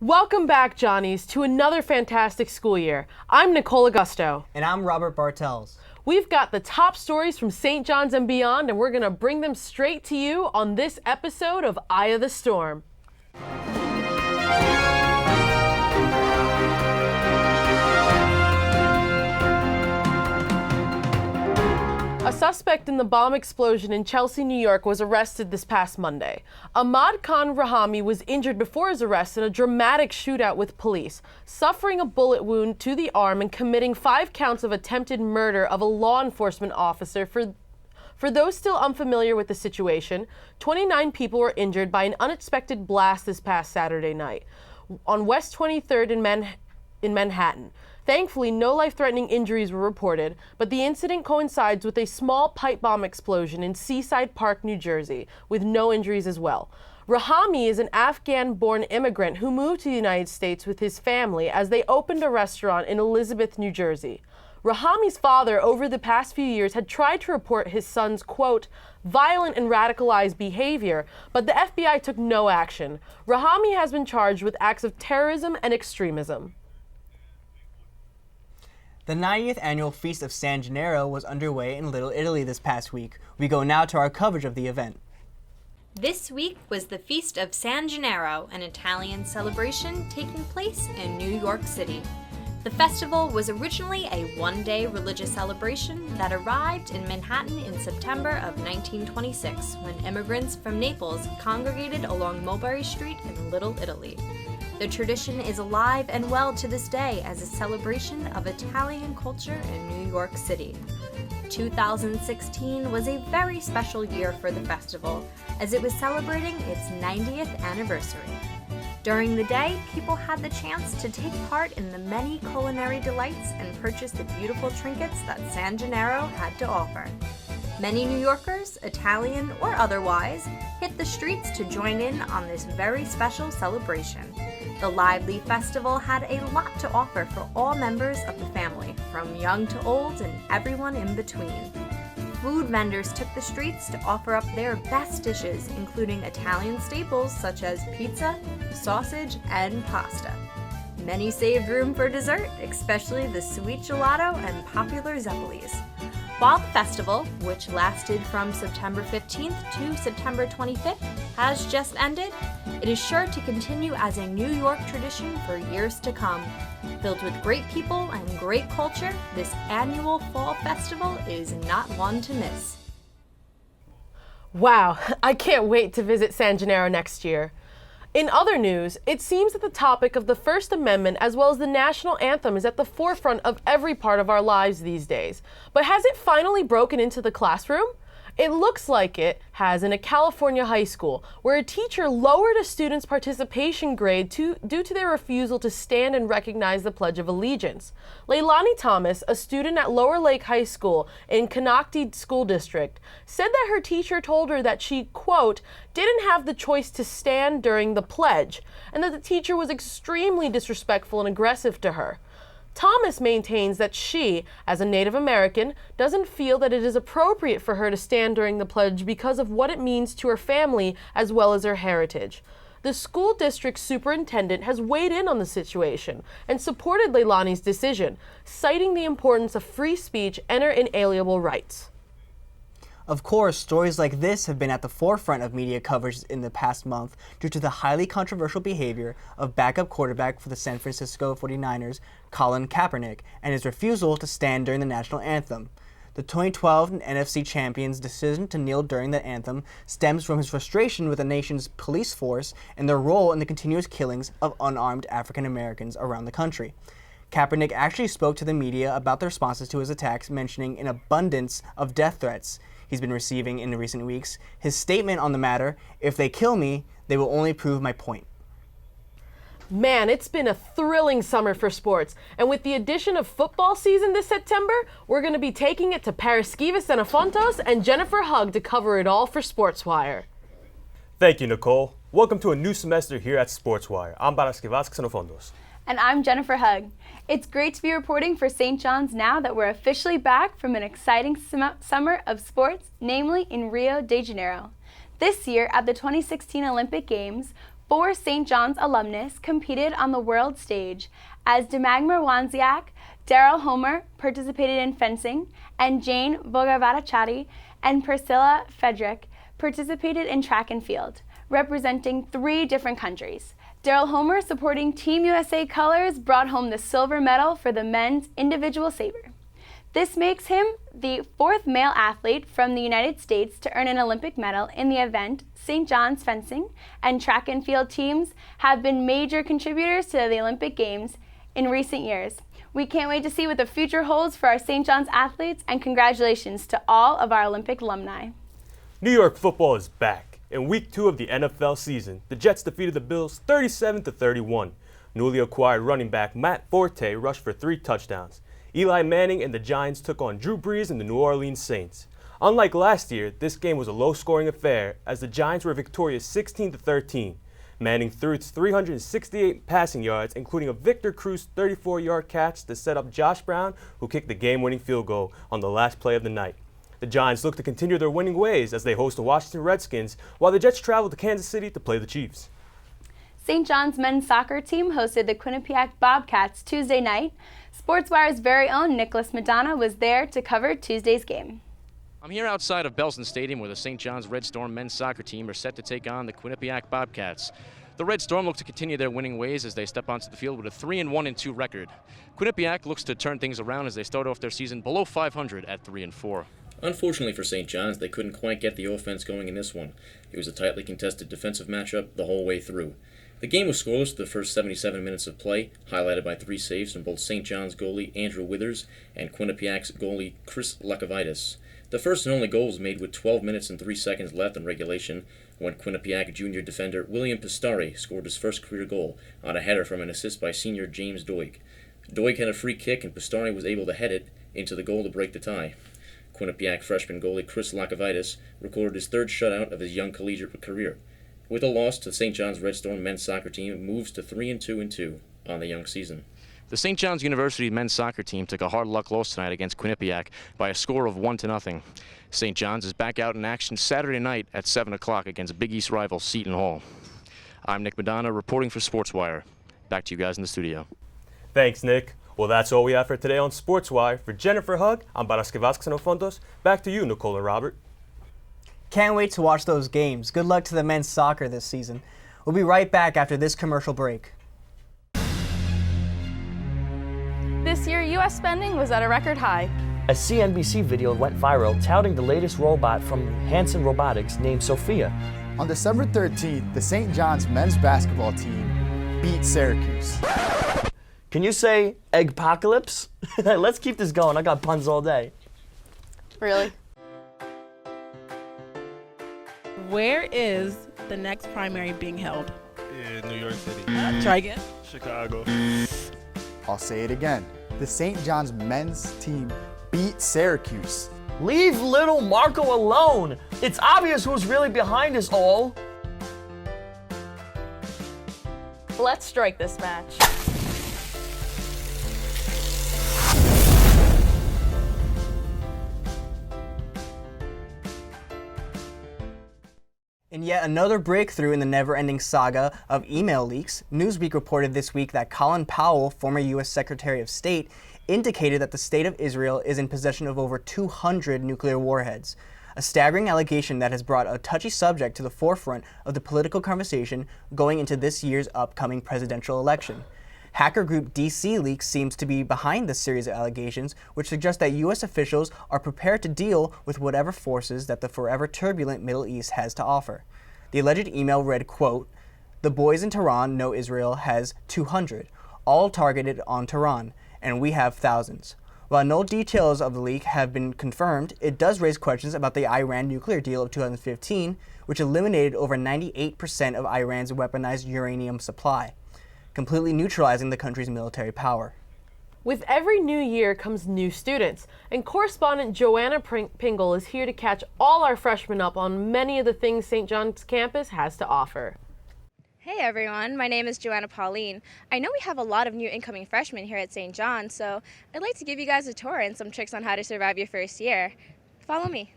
Welcome back, Johnnies, to another fantastic school year. I'm Nicole Augusto. And I'm Robert Bartels. We've got the top stories from St. John's and beyond, and we're going to bring them straight to you on this episode of Eye of the Storm. A suspect in the bomb explosion in Chelsea, New York was arrested this past Monday. Ahmad Khan Rahami was injured before his arrest in a dramatic shootout with police, suffering a bullet wound to the arm and committing 5 counts of attempted murder of a law enforcement officer. For those still unfamiliar with the situation, 29 people were injured by an unexpected blast this past Saturday night on West 23rd in Manhattan. Thankfully, no life-threatening injuries were reported, but the incident coincides with a small pipe bomb explosion in Seaside Park, New Jersey, with no injuries as well. Rahami is an Afghan-born immigrant who moved to the United States with his family as they opened a restaurant in Elizabeth, New Jersey. Rahami's father, over the past few years, had tried to report his son's, quote, violent and radicalized behavior, but the FBI took no action. Rahami has been charged with acts of terrorism and extremism. The 90th annual Feast of San Gennaro was underway in Little Italy this past week. We go now to our coverage of the event. This week was the Feast of San Gennaro, an Italian celebration taking place in New York City. The festival was originally a one-day religious celebration that arrived in Manhattan in September of 1926 when immigrants from Naples congregated along Mulberry Street in Little Italy. The tradition is alive and well to this day as a celebration of Italian culture in New York City. 2016 was a very special year for the festival, as it was celebrating its 90th anniversary. During the day, people had the chance to take part in the many culinary delights and purchase the beautiful trinkets that San Gennaro had to offer. Many New Yorkers, Italian or otherwise, hit the streets to join in on this very special celebration. The lively festival had a lot to offer for all members of the family, from young to old and everyone in between. Food vendors took the streets to offer up their best dishes, including Italian staples such as pizza, sausage, and pasta. Many saved room for dessert, especially the sweet gelato and popular zeppelis. While the festival, which lasted from September 15th to September 25th, has just ended, it is sure to continue as a New York tradition for years to come. Filled with great people and great culture, this annual fall festival is not one to miss. Wow, I can't wait to visit San Gennaro next year. In other news, it seems that the topic of the First Amendment as well as the national anthem is at the forefront of every part of our lives these days. But has it finally broken into the classroom? It looks like it has in a California high school, where a teacher lowered a student's participation grade due to their refusal to stand and recognize the Pledge of Allegiance. Leilani Thomas, a student at Lower Lake High School in Canocti School District, said that her teacher told her that she, quote, didn't have the choice to stand during the pledge, and that the teacher was extremely disrespectful and aggressive to her. Thomas maintains that she, as a Native American, doesn't feel that it is appropriate for her to stand during the pledge because of what it means to her family as well as her heritage. The school district superintendent has weighed in on the situation and supported Leilani's decision, citing the importance of free speech and her inalienable rights. Of course, stories like this have been at the forefront of media coverage in the past month due to the highly controversial behavior of backup quarterback for the San Francisco 49ers, Colin Kaepernick, and his refusal to stand during the national anthem. The 2012 NFC champions' decision to kneel during the anthem stems from his frustration with the nation's police force and their role in the continuous killings of unarmed African Americans around the country. Kaepernick actually spoke to the media about the responses to his attacks, mentioning an abundance of death threats he's been receiving in the recent weeks. His statement on the matter, "If they kill me, they will only prove my point." Man, it's been a thrilling summer for sports, and with the addition of football season this September, we're going to be taking it to Paraskevas and Alfonso and Jennifer Hugg to cover it all for SportsWire. Thank you, Nicole. Welcome to a new semester here at SportsWire. I'm Paraskevas Xenofondos. And I'm Jennifer Hugg. It's great to be reporting for St. John's now that we're officially back from an exciting summer of sports, namely in Rio de Janeiro. This year, at the 2016 Olympic Games, 4 St. John's alumnus competed on the world stage as Demagmar Wanziak, Daryl Homer participated in fencing, and Jane Vogavarachari and Priscilla Frederick participated in track and field, representing 3 different countries. Daryl Homer, supporting Team USA colors, brought home the silver medal for the men's individual saber. This makes him the 4th male athlete from the United States to earn an Olympic medal in the event. St. John's fencing and track and field teams have been major contributors to the Olympic Games in recent years. We can't wait to see what the future holds for our St. John's athletes, and congratulations to all of our Olympic alumni. New York football is back. In week 2 of the NFL season, the Jets defeated the Bills 37-31. Newly acquired running back Matt Forte rushed for 3 touchdowns. Eli Manning and the Giants took on Drew Brees and the New Orleans Saints. Unlike last year, this game was a low-scoring affair as the Giants were victorious 16-13. Manning threw 368 passing yards, including a Victor Cruz 34-yard catch to set up Josh Brown, who kicked the game-winning field goal on the last play of the night. The Giants look to continue their winning ways as they host the Washington Redskins, while the Jets travel to Kansas City to play the Chiefs. St. John's men's soccer team hosted the Quinnipiac Bobcats Tuesday night. SportsWire's very own Nicholas Madonna was there to cover Tuesday's game. I'm here outside of Belson Stadium where the St. John's Red Storm men's soccer team are set to take on the Quinnipiac Bobcats. The Red Storm look to continue their winning ways as they step onto the field with a 3-1-2 record. Quinnipiac looks to turn things around as they start off their season below 500 at 3-4. Unfortunately for St. John's, they couldn't quite get the offense going in this one. It was a tightly contested defensive matchup the whole way through. The game was scoreless for the first 77 minutes of play, highlighted by 3 saves from both St. John's goalie Andrew Withers and Quinnipiac's goalie Chris Lakavitis. The first and only goal was made with 12 minutes and 3 seconds left in regulation when Quinnipiac junior defender William Pistari scored his first career goal on a header from an assist by senior James Doig. Doig had a free kick and Pistari was able to head it into the goal to break the tie. Quinnipiac freshman goalie Chris Lakavitis recorded his 3rd shutout of his young collegiate career. With a loss, the St. John's Red Storm men's soccer team moves to 3-2-2 on the young season. The St. John's University men's soccer team took a hard luck loss tonight against Quinnipiac by a score of 1-0. St. John's is back out in action Saturday night at 7 o'clock against Big East rival Seton Hall. I'm Nick Madonna reporting for SportsWire. Back to you guys in the studio. Thanks, Nick. Well, that's all we have for today on SportsWire. For Jennifer Hug, I'm Barasque Vasquez. Back to you, Nicole and Robert. Can't wait to watch those games. Good luck to the men's soccer this season. We'll be right back after this commercial break. This year, U.S. spending was at a record high. A CNBC video went viral touting the latest robot from Hanson Robotics named Sophia. On December 13th, the St. John's men's basketball team beat Syracuse. Can you say eggpocalypse? Let's keep this going. I got puns all day. Really? Where is the next primary being held? In New York City. Try again. Chicago. I'll say it again. The St. John's men's team beat Syracuse. Leave little Marco alone. It's obvious who's really behind this all. Let's strike this match. In yet another breakthrough in the never-ending saga of email leaks, Newsweek reported this week that Colin Powell, former U.S. Secretary of State, indicated that the State of Israel is in possession of over 200 nuclear warheads, a staggering allegation that has brought a touchy subject to the forefront of the political conversation going into this year's upcoming presidential election. Hacker group DC Leaks seems to be behind this series of allegations, which suggest that U.S. officials are prepared to deal with whatever forces that the forever turbulent Middle East has to offer. The alleged email read, quote, "The boys in Tehran know Israel has 200, all targeted on Tehran, and we have thousands." While no details of the leak have been confirmed, it does raise questions about the Iran nuclear deal of 2015, which eliminated over 98% of Iran's weaponized uranium supply, completely neutralizing the country's military power. With every new year comes new students, and correspondent Joanna Pingle is here to catch all our freshmen up on many of the things St. John's campus has to offer. Hey everyone, my name is Joanna Pauline. I know we have a lot of new incoming freshmen here at St. John's, so I'd like to give you guys a tour and some tricks on how to survive your first year. Follow me.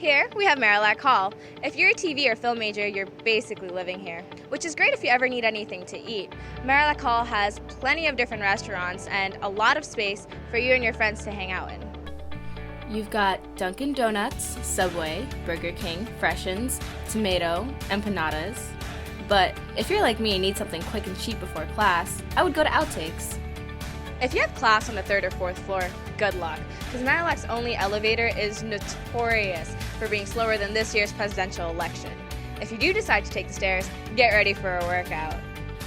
Here, we have Marillac Hall. If you're a TV or film major, you're basically living here, which is great if you ever need anything to eat. Marillac Hall has plenty of different restaurants and a lot of space for you and your friends to hang out in. You've got Dunkin' Donuts, Subway, Burger King, Freshens, Tomato, Empanadas. But if you're like me and need something quick and cheap before class, I would go to Outtakes. If you have class on the 3rd or 4th floor, good luck, because Marillac's only elevator is notorious for being slower than this year's presidential election. If you do decide to take the stairs, get ready for a workout.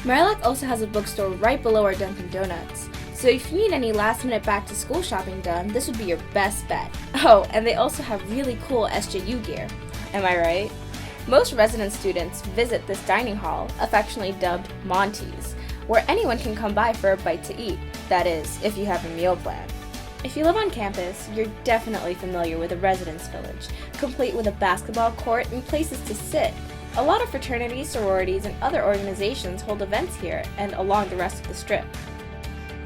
Marillac also has a bookstore right below our Dunkin' Donuts. So if you need any last-minute back-to-school shopping done, this would be your best bet. Oh, and they also have really cool SJU gear. Am I right? Most resident students visit this dining hall, affectionately dubbed Monty's, where anyone can come by for a bite to eat. That is, if you have a meal plan. If you live on campus, you're definitely familiar with the Residence Village, complete with a basketball court and places to sit. A lot of fraternities, sororities, and other organizations hold events here and along the rest of the strip.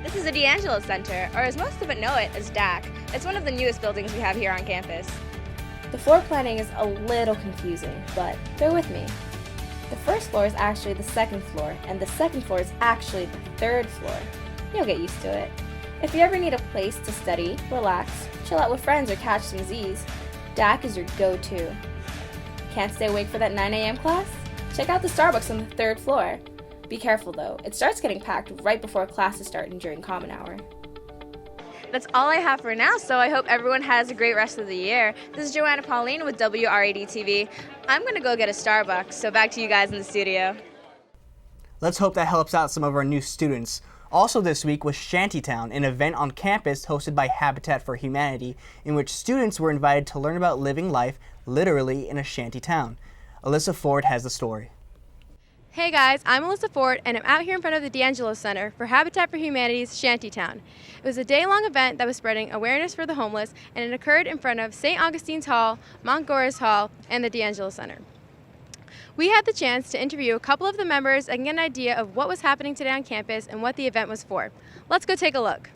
This is the D'Angelo Center, or as most of it know it as DAC. It's one of the newest buildings we have here on campus. The floor planning is a little confusing, but bear with me. The first floor is actually the second floor, and the second floor is actually the third floor. You'll get used to it. If you ever need a place to study, relax, chill out with friends, or catch some Z's, DAC is your go-to. Can't stay awake for that 9 a.m. class? Check out the Starbucks on the third floor. Be careful though, it starts getting packed right before classes start and during common hour. That's all I have for now, so I hope everyone has a great rest of the year. This is Joanna Pauline with WRED-TV. I'm going to go get a Starbucks, so back to you guys in the studio. Let's hope that helps out some of our new students. Also this week was Shantytown, an event on campus hosted by Habitat for Humanity, in which students were invited to learn about living life literally in a shanty town. Alyssa Ford has the story. Hey guys, I'm Alyssa Ford, and I'm out here in front of the D'Angelo Center for Habitat for Humanity's Shantytown. It was a day-long event that was spreading awareness for the homeless, and it occurred in front of St. Augustine's Hall, Montgomery's Hall, and the D'Angelo Center. We had the chance to interview a couple of the members and get an idea of what was happening today on campus and what the event was for. Let's go take a look.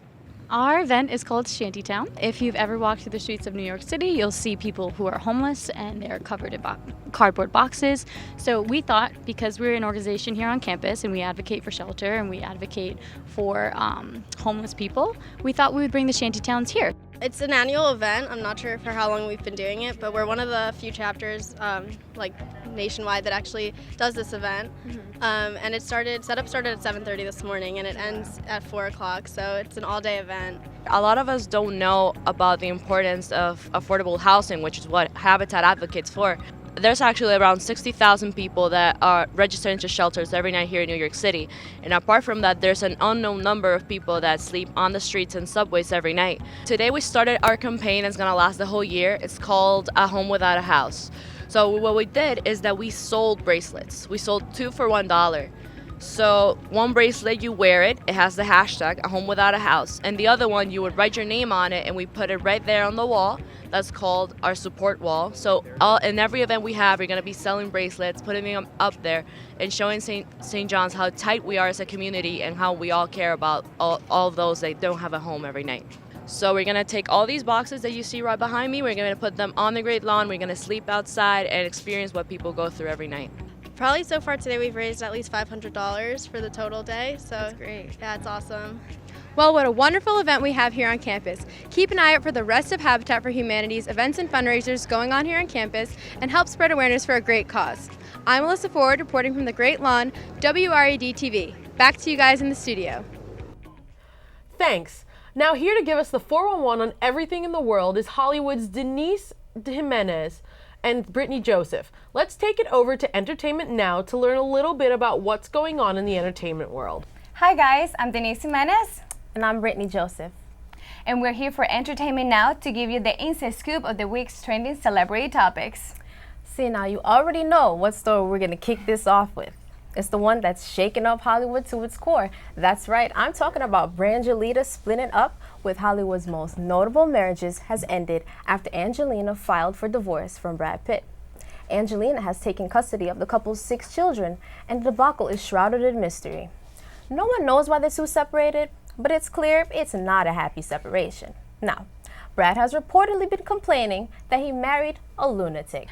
Our event is called Shantytown. If you've ever walked through the streets of New York City, you'll see people who are homeless and they're covered in cardboard boxes. So we thought, because we're an organization here on campus and we advocate for shelter and we advocate for homeless people, we thought we would bring the Shantytowns here. It's an annual event. I'm not sure for how long we've been doing it, but we're one of the few chapters nationwide that actually does this event. And setup started at 7:30 this morning and it ends at 4 o'clock, so it's an all-day event. A lot of us don't know about the importance of affordable housing, which is what Habitat advocates for. There's actually around 60,000 people that are registered into shelters every night here in New York City. And apart from that, there's an unknown number of people that sleep on the streets and subways every night. Today we started our campaign that's gonna last the whole year. It's called A Home Without a House. So what we did is that we sold bracelets. We sold 2 for $1. So one bracelet, you wear it, it has the hashtag, A Home Without a House. And the other one, you would write your name on it and we put it right there on the wall. That's called our support wall. So in every event we have, we're gonna be selling bracelets, putting them up there and showing St. John's how tight we are as a community and how we all care about all of those that don't have a home every night. So we're gonna take all these boxes that you see right behind me, we're gonna put them on the great lawn, we're gonna sleep outside and experience what people go through every night. Probably so far today we've raised at least $500 for the total day, so that's great. Yeah, it's awesome. Well, what a wonderful event we have here on campus. Keep an eye out for the rest of Habitat for Humanity's events and fundraisers going on here on campus and help spread awareness for a great cause. I'm Alyssa Ford reporting from the Great Lawn, WRED-TV. Back to you guys in the studio. Thanks. Now here to give us the 411 on everything in the world is Hollywood's Denise Jimenez and Brittany Joseph. Let's take it over to Entertainment Now to learn a little bit about what's going on in the entertainment world. Hi guys, I'm Denise Jimenez. And I'm Brittany Joseph. And we're here for Entertainment Now to give you the inside scoop of the week's trending celebrity topics. See, now you already know what story we're going to kick this off with. It's the one that's shaking up Hollywood to its core. That's right, I'm talking about Brangelina splitting up with Hollywood's most notable marriages has ended after Angelina filed for divorce from Brad Pitt. Angelina has taken custody of the couple's 6 children, and the debacle is shrouded in mystery. No one knows why the two separated, but it's clear it's not a happy separation. Now, Brad has reportedly been complaining that he married a lunatic.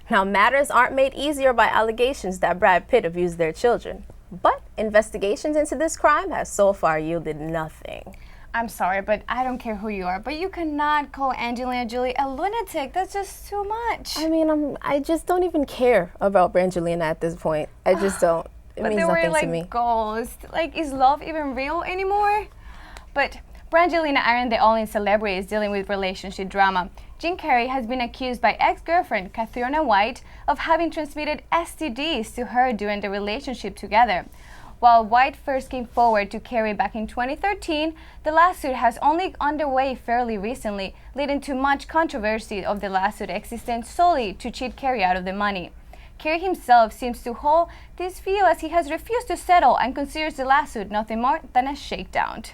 Now, matters aren't made easier by allegations that Brad Pitt abused their children, but investigations into this crime has so far yielded nothing. I'm sorry, but I don't care who you are, but you cannot call Angelina Jolie a lunatic. That's just too much. I mean, I just don't even care about Brangelina at this point. I just don't. It means nothing to me. Ghosts. Like, is love even real anymore? But Brangelina aren't the only celebrities dealing with relationship drama. Jim Carrey has been accused by ex-girlfriend Catriona White of having transmitted STDs to her during the relationship together. While White first came forward to Carrey back in 2013, the lawsuit has only underway fairly recently, leading to much controversy of the lawsuit existing solely to cheat Carrey out of the money. Carrey himself seems to hold this view as he has refused to settle and considers the lawsuit nothing more than a shakedown.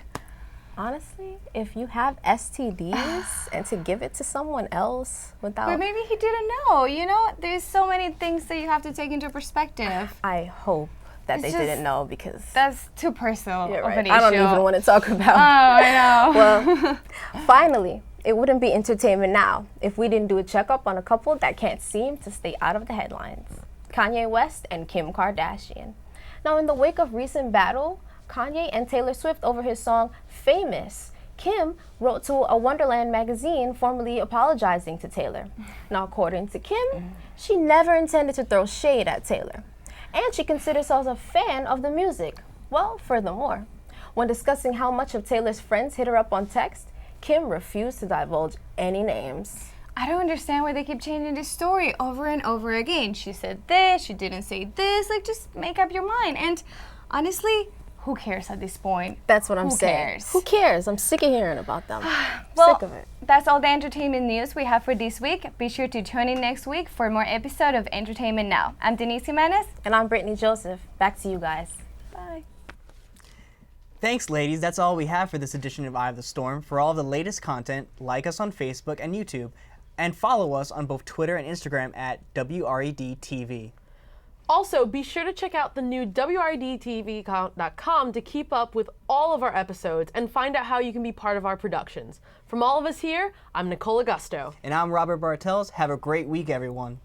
Honestly, if you have STDs and to give it to someone else without... But maybe he didn't know, you know? There's so many things that you have to take into perspective. I hope that they didn't know, because... That's too personal of an issue. I don't even want to talk about it. Oh, I know. Well, finally, it wouldn't be entertainment now if we didn't do a checkup on a couple that can't seem to stay out of the headlines. Kanye West and Kim Kardashian. Now, in the wake of recent battle, Kanye and Taylor Swift over his song Famous, Kim wrote to a Wonderland magazine formally apologizing to Taylor. Now, according to Kim, she never intended to throw shade at Taylor, and she considers herself a fan of the music. Well, furthermore, when discussing how much of Taylor's friends hit her up on text, Kim refused to divulge any names. I don't understand why they keep changing this story over and over again. She said this, she didn't say this. Like, just make up your mind. And honestly, who cares at this point? That's what I'm saying. Cares? Who cares? I'm sick of hearing about them. Well, sick of it. That's all the entertainment news we have for this week. Be sure to tune in next week for more episode of Entertainment Now. I'm Denise Jimenez. And I'm Brittany Joseph. Back to you guys. Bye. Thanks, ladies. That's all we have for this edition of Eye of the Storm. For all the latest content, like us on Facebook and YouTube, and follow us on both Twitter and Instagram at WRED-TV. Also, be sure to check out the new WRED-TV.com to keep up with all of our episodes and find out how you can be part of our productions. From all of us here, I'm Nicole Augusto. And I'm Robert Bartels. Have a great week, everyone.